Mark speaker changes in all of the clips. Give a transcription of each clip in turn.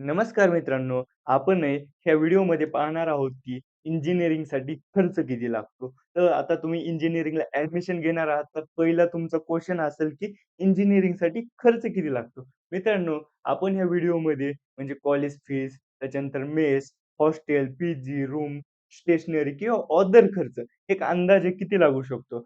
Speaker 1: नमस्कार मित्रांनो. आपण ह्या व्हिडिओमध्ये पाहणार आहोत, की इंजिनिअरिंगसाठी खर्च किती लागतो. तर आता तुम्ही इंजिनिअरिंगला ॲडमिशन घेणार आहात, तर पहिला तुमचा क्वेशन असेल, की इंजिनिअरिंगसाठी खर्च किती लागतो? मित्रांनो, आपण ह्या व्हिडिओमध्ये म्हणजे कॉलेज फीस, त्याच्यानंतर mess, hostel, PG, room, stationery किंवा अदर खर्च एक अंदाजे किती लागू शकतो.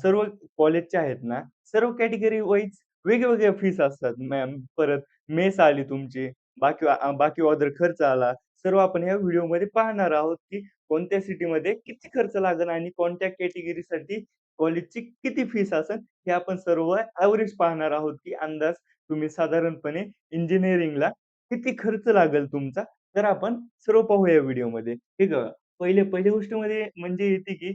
Speaker 1: सर्व कॉलेजचे आहेत ना, सर्व कॅटेगरी वाईज वेगवेगळ्या फीस असतात. मॅम परत मेस आली तुमची, बाकी अदर खर्च आला. सर्व आपण ह्या व्हिडिओमध्ये पाहणार आहोत, की कोणत्या सिटीमध्ये किती खर्च लागेल आणि कोणत्या कॅटेगरीसाठी कॉलेजची किती फीस असेल, हे आपण सर्व एव्हरेज पाहणार आहोत, की अंदाज तुम्ही साधारणपणे इंजिनिअरिंगला किती खर्च लागेल तुमचा, तर आपण सर्व पाहू या व्हिडिओमध्ये. ठीक आहे. पहिली गोष्टमध्ये म्हणजे येते, की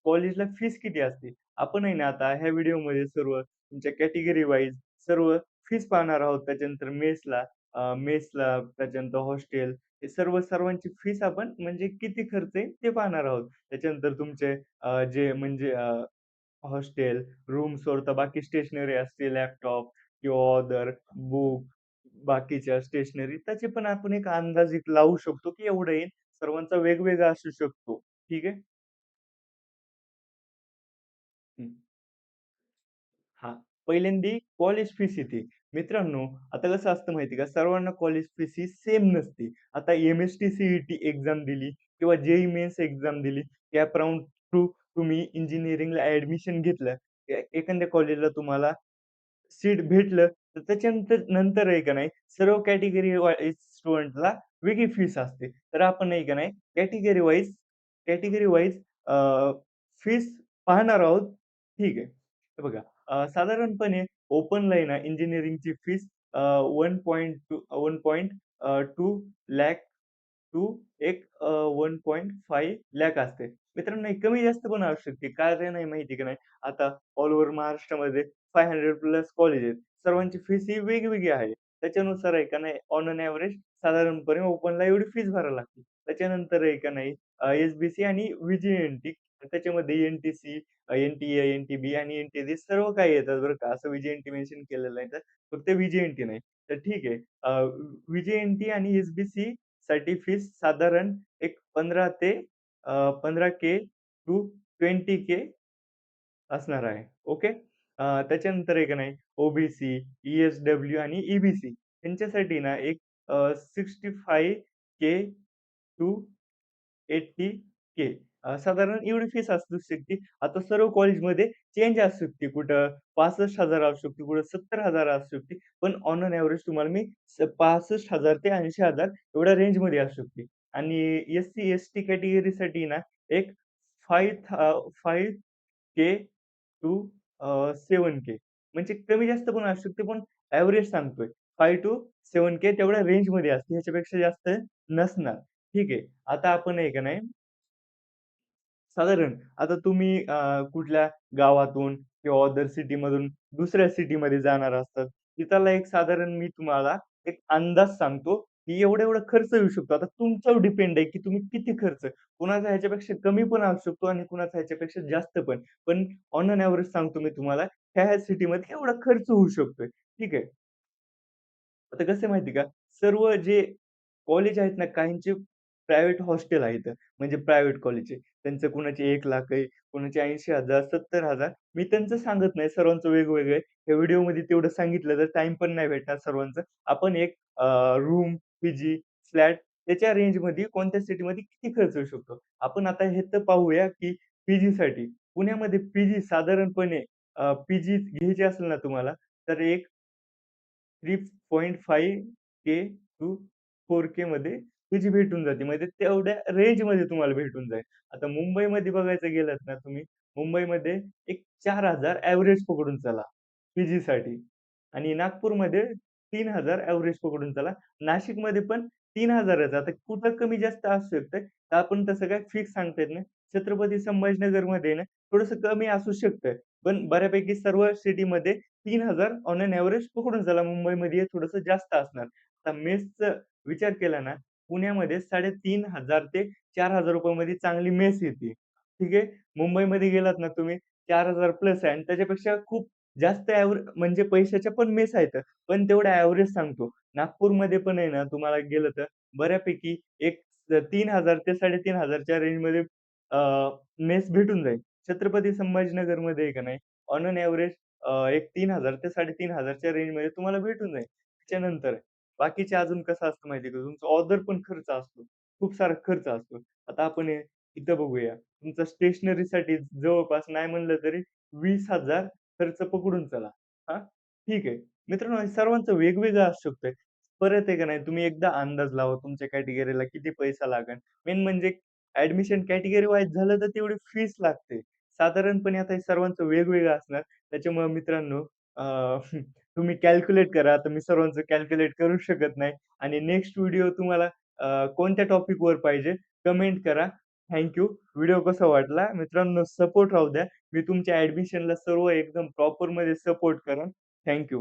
Speaker 1: कॉलेजला फीस किती असते. आपण आहे ना आता ह्या व्हिडिओमध्ये सर्व तुमच्या कॅटेगरी वाईज सर्व फीस पाहणार आहोत. त्याच्यानंतर मेसला, त्याच्यानंतर हॉस्टेल हे सर्वांची फीस आपण म्हणजे किती खर्च आहे ते पाहणार आहोत. त्याच्यानंतर तुमचे जे म्हणजे हॉस्टेल, रूम सोडता बाकी स्टेशनरी असते, लॅपटॉप किंवा अदर बुक, बाकीच्या स्टेशनरी त्याचे पण आपण एक अंदाज एक लावू शकतो, की एवढं येईल. सर्वांचा वेगवेगळा असू शकतो. ठीक आहे? हं. हां. पहिल्यांदी कॉलेज फीस येते. मित्रांनो, आता कसं असतं माहिती आहे का, सर्वांना कॉलेज फीस ही सेम नसते. आता एम-एस-टी सी-ई-टी एक्झाम दिली किंवा जे-ई मेन्स एक्झाम दिली, कॅप राउंड थ्रू तुम्ही इंजिनिअरिंगला ॲडमिशन घेतलं. एखाद्या कॉलेजला तुम्हाला सीट भेटलं, तर त्याच्यानंतर आहे का नाही, सर्व कॅटेगरी वाईज स्टुडंटला वेगळी फीस असते. तर आपण आहे का नाही, कॅटेगरी वाईज फीस पाहणार आहोत. ठीक आहे. हे बघा साधारणपणे ओपनला आहे ना इंजिनिअरिंगची फीस 1.2 लॅख टू एक 1.5 लॅख असते. मित्रांनो, हे कमी जास्त पण असू शकते. कारण आहे माहिती आहे का नाही, आता ऑल ओव्हर महाराष्ट्रामध्ये 500 प्लस कॉलेज आहेत. सर्वांची फीस ही वेगवेगळी आहे. त्याच्यानुसार आहे का नाही, ऑन एन एव्हरेज साधारणपणे ओपनला एवढी फीस भरावी लागते. त्याच्यानंतर आहे का नाही एस-बी-सी आणि व्ही-जी-एन-टी त्याच्यामध्ये एन-टी-सी, एन-टी-ए, एन-टी-बी आणि एन-टी-सी सर्व काही येतात बरं का. असं व्ही-जी-एन-टी मेन्शन केलेलं आहे तर फक्त व्ही-जी-एन-टी नाही. तर ठीक आहे. व्ही-जी-एन-टी आणि एस-बी-सी साठी फीस साधारण एक 15 ते 15K टू 20K असणार आहे. ओके. त्याच्यानंतर आहे का नाही ओ-बी-सी, ई-एस-डब्ल्यू आणि ई-बी-सी यांच्यासाठी ना एक 65K टू 80K साधारण एवढी फीस असू शकते. आता सर्व कॉलेजमध्ये चेंज असू शकते. कुठं 65,000 असू शकते, कुठं 70,000 असू शकते. पण ऑन एन एव्हरेज तुम्हाला मी 65,000 ते 80,000 एवढ्या रेंजमध्ये असू शकते. आणि एस-सी, एस-टी कॅटेगरीसाठी ना एक 5K टू 7K म्हणजे कमी जास्त पण असू शकते, पण एव्हरेज सांगतोय. 5 टू 7K तेवढ्या रेंजमध्ये असते. ह्याच्यापेक्षा जास्त नसणार. ठीक आहे. आता आपण आहे का नाही साधारण आता तुम्ही कुठल्या गावातून किंवा अदर सिटीमधून दुसऱ्या सिटीमध्ये जाणार असतात. तिथला एक साधारण मी तुम्हाला एक अंदाज सांगतो, की एवढा-एवढा खर्च येऊ शकतो. आता तुमच्यावर डिपेंड आहे, की तुम्ही किती खर्च कुणाचा ह्याच्यापेक्षा कमी पण असू शकतो आणि कुणाचा ह्याच्यापेक्षा जास्त पण. पण ऑन एन एव्हरेज सांगतो मी तुम्हाला, ह्या-ह्या सिटीमध्ये एवढा खर्च होऊ शकतोय. ठीक आहे. आता कसं आहे माहिती आहे का, सर्व जे कॉलेज आहेत ना, काहींचे प्रायव्हेट हॉस्टेल आहेत. म्हणजे प्रायव्हेट कॉलेजचे. त्यांचं कुणाचे 1,00,000 आहे, कुणाचे 80,000, 70,000 मी त्यांचं सांगत नाही, सर्वांचं वेगवेगळं आहे. या व्हिडिओमध्ये तेवढं सांगितलं तर टाईम पण नाही भेटणार सर्वांचं. आपण एक रूम, पीजी, फ्लॅट त्याच्या रेंजमध्ये कोणत्या सिटीमध्ये किती खर्च होऊ शकतो. आपण आता हे तर पाहूया, की पीजीसाठी पुण्यामध्ये पीजी साधारणपणे पीजी घ्यायची असेल ना तुम्हाला, तर एक 3.5K टू 4K मध्ये तुझी भेटून जाते. म्हणजे तेवढ्या रेंजमध्ये तुम्हाला भेटून जाईल. आता मुंबईमध्ये बघायचं गेलात ना तुम्ही, मुंबईमध्ये एक 4,000 एव्हरेज पकडून चला, पीजीसाठी आणि नागपूरमध्ये 3,000 एव्हरेज पकडून चला. नाशिकमध्ये पण 3,000च. आता कुठं कमी जास्त असू शकतं. तर आपण तसं काय फिक्स सांगता येत नाही. छत्रपती संभाजीनगरमध्ये ना थोडंसं कमी असू शकतं. पण बऱ्यापैकी सर्व सिटीमध्ये 3,000 ऑन एन एव्हरेज पकडून चला. मुंबईमध्ये थोडंसं जास्त असणार. आता मेसचा विचार केला ना, पुण्यामध्ये 3,500 ते ₹4,000 मध्ये चांगली मेस येते. ठीक आहे. मुंबईमध्ये गेलात ना तुम्ही 4,000 प्लस आहे आणि त्याच्यापेक्षा खूप जास्त म्हणजे पैशाच्या पण मेस आहेत. पण तेवढा ॲव्हरेज सांगतो. नागपूरमध्ये पण आहे ना, तुम्हाला गेलं तर बऱ्यापैकी एक 3,000 ते 3,500 च्या रेंजमध्ये मेस भेटून जाईल. छत्रपती संभाजीनगरमध्ये आहे का नाही, ऑन एन एव्हरेज एक 3,000 ते 3,500 च्या रेंजमध्ये तुम्हाला भेटून जाईल. त्याच्यानंतर बाकीचे अजून कसं असतं माहिती आहे का, तुमचा ऑदर पण खर्च असतो. खूप सारा खर्च असतो. आता आपण इथं बघूया. तुमचा स्टेशनरीसाठी जवळपास नाही म्हणलं तरी 20,000 खर्च पकडून चला. हां, ठीक आहे. मित्रांनो, हे सर्वांचं वेगवेगळं असू शकतंय. परत आहे का नाही, तुम्ही एकदा अंदाज लावा तुमच्या कॅटेगरीला किती पैसा लागेल. मेन म्हणजे ॲडमिशन कॅटेगरी वाईज झालं तर तेवढी फीस लागते. साधारणपणे आता हे सर्वांचं वेगवेगळं असणार. त्याच्यामुळे मित्रांनो अ, तुम्ही कॅल्क्युलेट करा. आता मी सर्वांचं कॅल्क्युलेट करू शकत नाही आणि नेक्स्ट व्हिडिओ तुम्हाला कोणत्या टॉपिकवर पाहिजे कमेंट करा. थँक व्हिडिओ कसा वाटला? मित्रांनो सपोर्ट राहू द्या. मी तुमच्या ॲडमिशनला सर्व एकदम प्रॉपरमध्ये सपोर्ट करेन. थँक